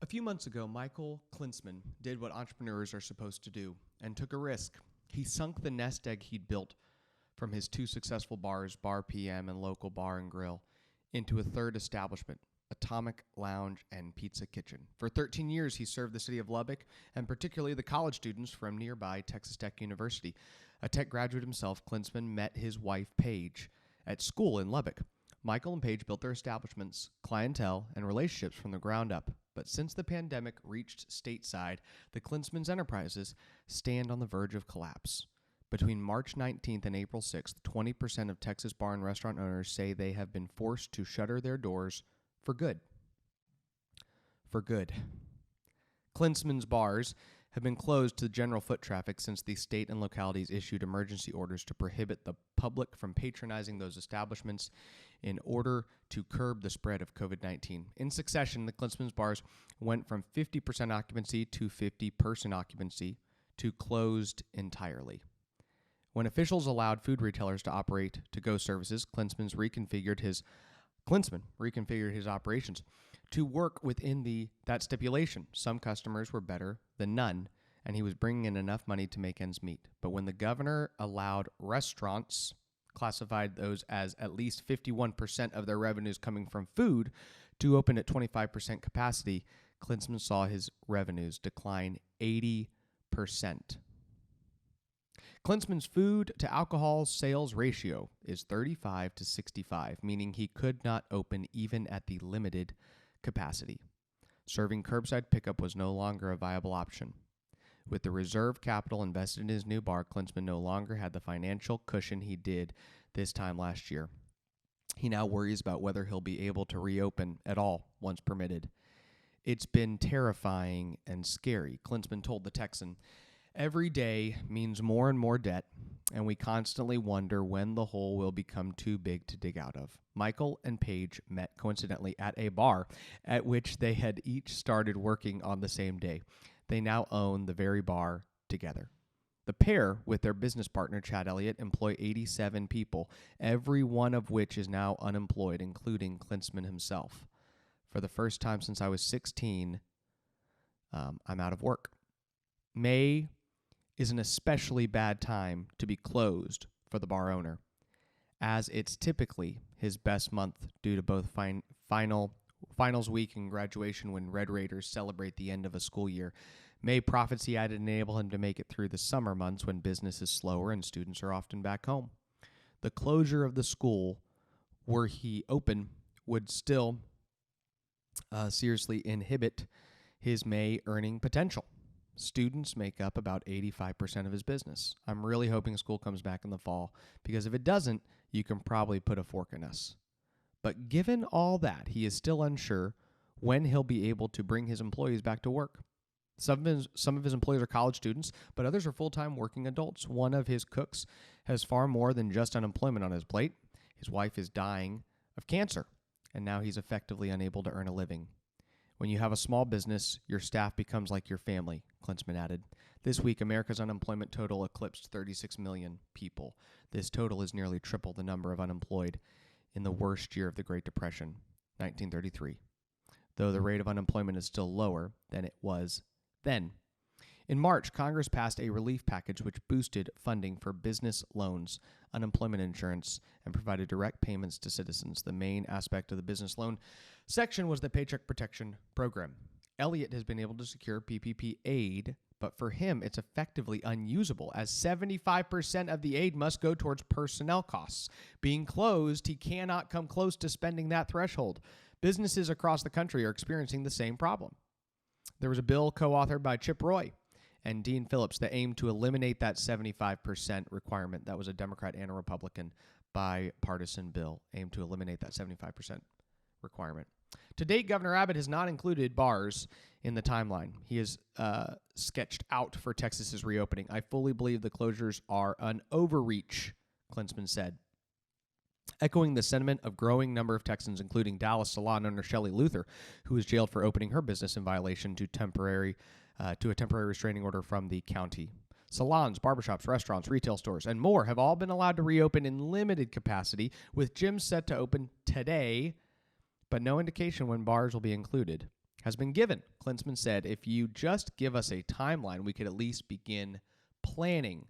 A few months ago, Michael Klinsmann did what entrepreneurs are supposed to do and took a risk. He sunk the nest egg he'd built from his two successful bars, Bar PM and Local Bar and Grill, into a third establishment, Atomic Lounge and Pizza Kitchen. For 13 years, he served the city of Lubbock and particularly the college students from nearby Texas Tech University. A tech graduate himself, Klinsmann met his wife, Paige, at school in Lubbock. Michael and Paige built their establishments, clientele, and relationships from the ground up. But since the pandemic reached stateside, the Klinsmanns enterprises stand on the verge of collapse. Between March 19th and April 6th, 20% of Texas bar and restaurant owners say they have been forced to shutter their doors for good. For good. Klinsmanns bars have been closed to general foot traffic since the state and localities issued emergency orders to prohibit the public from patronizing those establishments in order to curb the spread of COVID-19. In succession, the Klinsmanns bars went from 50% occupancy to 50% occupancy to closed entirely. When officials allowed food retailers to operate to-go services, Klinsmann reconfigured his operations to work within that stipulation. Some customers were better than none, and he was bringing in enough money to make ends meet. But when the governor allowed restaurants, classified those as at least 51% of their revenues coming from food, to open at 25% capacity, Klinsmann saw his revenues decline 80%. Klinsmann's food to alcohol sales ratio is 35 to 65, meaning he could not open even at the limited capacity. Serving curbside pickup was no longer a viable option. With the reserve capital invested in his new bar, Klinsmann no longer had the financial cushion he did this time last year. He now worries about whether he'll be able to reopen at all once permitted. It's been terrifying and scary, Klinsmann told the Texan. Every day means more and more debt, and we constantly wonder when the hole will become too big to dig out of. Michael and Paige met coincidentally at a bar at which they had each started working on the same day. They now own the very bar together. The pair, with their business partner, Chad Elliott, employ 87 people, every one of which is now unemployed, including Klinsmann himself. For the first time since I was 16, I'm out of work. May is an especially bad time to be closed for the bar owner, as it's typically his best month due to both finals week and graduation when Red Raiders celebrate the end of a school year. May profits he added enable him to make it through the summer months when business is slower and students are often back home. The closure of the school, were he open, would still seriously inhibit his May earning potential. Students make up about 85% of his business. I'm really hoping school comes back in the fall, because if it doesn't, you can probably put a fork in us. But given all that, he is still unsure when he'll be able to bring his employees back to work. Some of his employees are college students, but others are full-time working adults. One of his cooks has far more than just unemployment on his plate. His wife is dying of cancer, and now he's effectively unable to earn a living. When you have a small business, your staff becomes like your family, Klinsmann added. This week, America's unemployment total eclipsed 36 million people. This total is nearly triple the number of unemployed in the worst year of the Great Depression, 1933, though the rate of unemployment is still lower than it was then. In March, Congress passed a relief package which boosted funding for business loans, unemployment insurance, and provided direct payments to citizens. The main aspect of the business loan section was the Paycheck Protection Program. Elliott has been able to secure PPP aid, but for him, it's effectively unusable, as 75% of the aid must go towards personnel costs. Being closed, he cannot come close to spending that threshold. Businesses across the country are experiencing the same problem. There was a bill co-authored by Chip Roy and Dean Phillips that aimed to eliminate that 75% requirement. That was a Democrat and a Republican bipartisan bill aimed to eliminate that 75% requirement. To date, Governor Abbott has not included bars in the timeline he has sketched out for Texas's reopening. I fully believe the closures are an overreach, Klinsmann said, echoing the sentiment of growing number of Texans, including Dallas salon owner Shelley Luther, who was jailed for opening her business in violation to a temporary restraining order from the county. Salons, barbershops, restaurants, retail stores, and more have all been allowed to reopen in limited capacity, with gyms set to open today, but no indication when bars will be included. has been given. Klinsmann said, if you just give us a timeline, we could at least begin planning.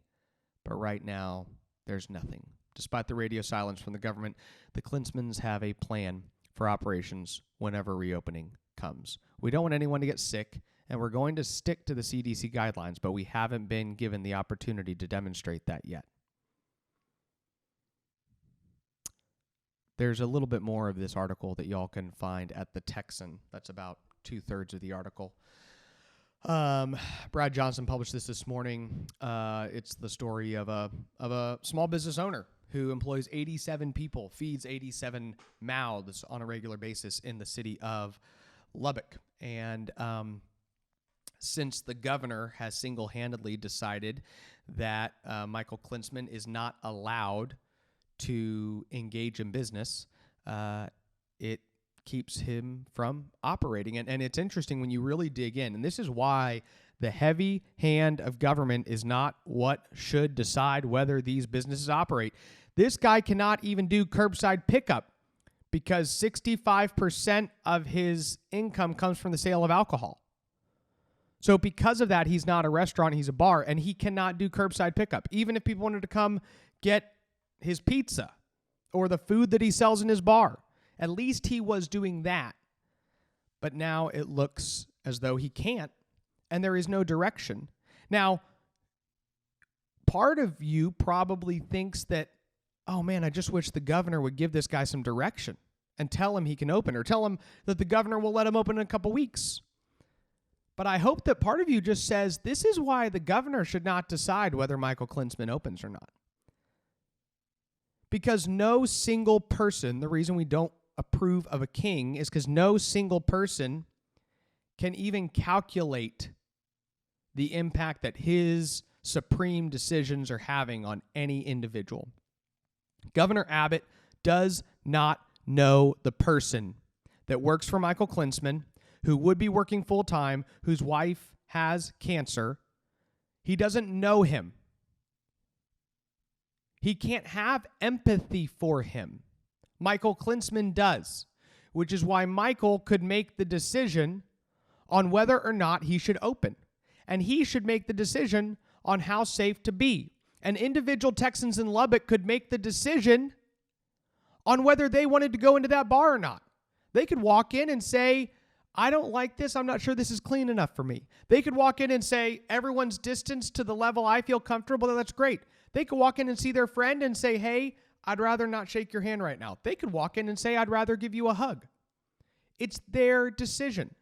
But right now, there's nothing. Despite the radio silence from the government, the Klinsmanns have a plan for operations whenever reopening comes. We don't want anyone to get sick, and we're going to stick to the CDC guidelines, but we haven't been given the opportunity to demonstrate that yet. There's a little bit more of this article that y'all can find at the Texan. That's about 2/3 of the article. Brad Johnson published this morning. It's the story of a small business owner who employs 87 people, feeds 87 mouths on a regular basis in the city of Lubbock. And since the governor has single-handedly decided that Michael Klinsmann is not allowed to engage in business, it keeps him from operating. And it's interesting when you really dig in, and this is why the heavy hand of government is not what should decide whether these businesses operate. This guy cannot even do curbside pickup because 65% of his income comes from the sale of alcohol. So because of that, he's not a restaurant, he's a bar, and he cannot do curbside pickup. Even if people wanted to come get his pizza or the food that he sells in his bar, at least he was doing that. But now it looks as though he can't, and there is no direction. Now, part of you probably thinks that, oh man, I just wish the governor would give this guy some direction and tell him he can open, or tell him that the governor will let him open in a couple weeks. But I hope that part of you just says, this is why the governor should not decide whether Michael Klinsmann opens or not. Because no single person, the reason we don't approve of a king is because no single person can even calculate the impact that his supreme decisions are having on any individual. Governor Abbott does not know the person that works for Michael Klinsmann, who would be working full-time, whose wife has cancer. He doesn't know him. He can't have empathy for him. Michael Klinsmann does, which is why Michael could make the decision on whether or not he should open. And he should make the decision on how safe to be. And individual Texans in Lubbock could make the decision on whether they wanted to go into that bar or not. They could walk in and say, I don't like this. I'm not sure this is clean enough for me. They could walk in and say, everyone's distanced to the level I feel comfortable. That's great. They could walk in and see their friend and say, hey, I'd rather not shake your hand right now. They could walk in and say, I'd rather give you a hug. It's their decision.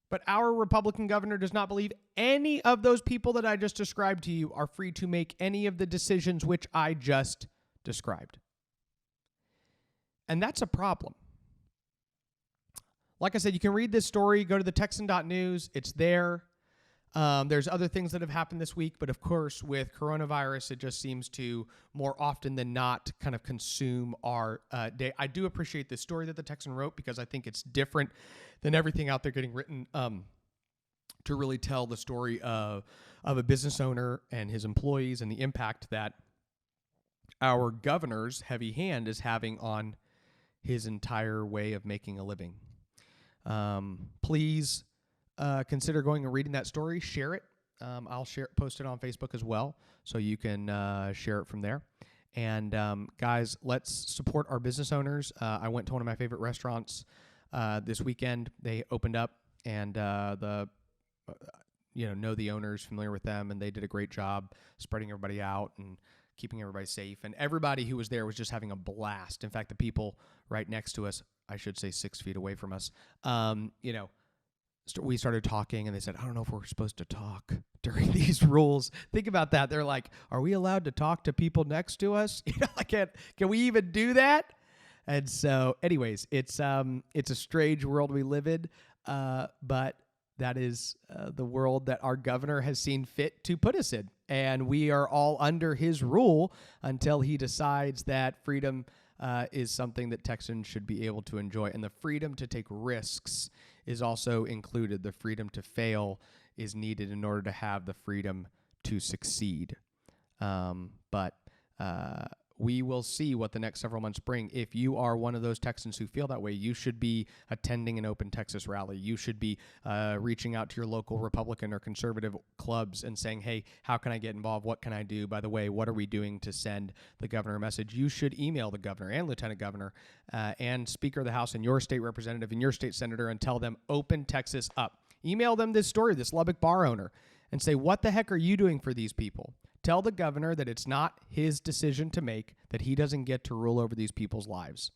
But our Republican governor does not believe any of those people that I just described to you are free to make any of the decisions which I just described. And that's a problem. Like I said, you can read this story. Go to the Texan.news. It's there. There's other things that have happened this week, but of course, with coronavirus, it just seems to more often than not kind of consume our day. I do appreciate this story that the Texan wrote because I think it's different than everything out there getting written to really tell the story of a business owner and his employees and the impact that our governor's heavy hand is having on his entire way of making a living. Please consider going and reading that story. Share it. I'll post it on Facebook as well, so you can share it from there. And guys, let's support our business owners. I went to one of my favorite restaurants this weekend. They opened up, and know the owners, familiar with them, and they did a great job spreading everybody out and keeping everybody safe. And everybody who was there was just having a blast. In fact, the people right next to us, I should say 6 feet away from us, we started talking, and they said, I don't know if we're supposed to talk during these rules. Think about that. They're like, are we allowed to talk to people next to us? Can we even do that? And so anyways, it's a strange world we live in, but that is the world that our governor has seen fit to put us in. And we are all under his rule until he decides that freedom is something that Texans should be able to enjoy. And the freedom to take risks is also included. The freedom to fail is needed in order to have the freedom to succeed. But we will see what the next several months bring. If you are one of those Texans who feel that way, you should be attending an Open Texas rally. You should be reaching out to your local Republican or conservative clubs and saying, hey, how can I get involved? What can I do? By the way, what are we doing to send the governor a message? You should email the governor and lieutenant governor and Speaker of the House and your state representative and your state senator and tell them, open Texas up. Email them this story, this Lubbock bar owner, and say, what the heck are you doing for these people? Tell the governor that it's not his decision to make, that he doesn't get to rule over these people's lives.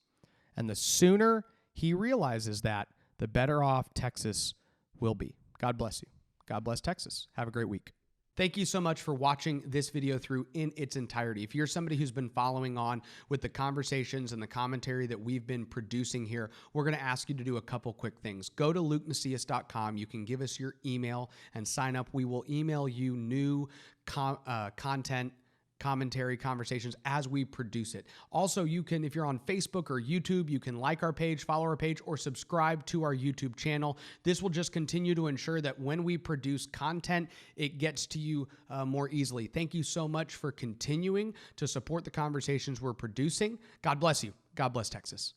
And the sooner he realizes that, the better off Texas will be. God bless you. God bless Texas. Have a great week. Thank you so much for watching this video through in its entirety. If you're somebody who's been following on with the conversations and the commentary that we've been producing here, we're going to ask you to do a couple quick things. Go to lukemacias.com. You can give us your email and sign up. We will email you new content, commentary, conversations as we produce it. Also, you can, if you're on Facebook or YouTube, you can like our page, follow our page, or subscribe to our YouTube channel. This will just continue to ensure that when we produce content, it gets to you more easily. Thank you so much for continuing to support the conversations we're producing. God bless you. God bless Texas.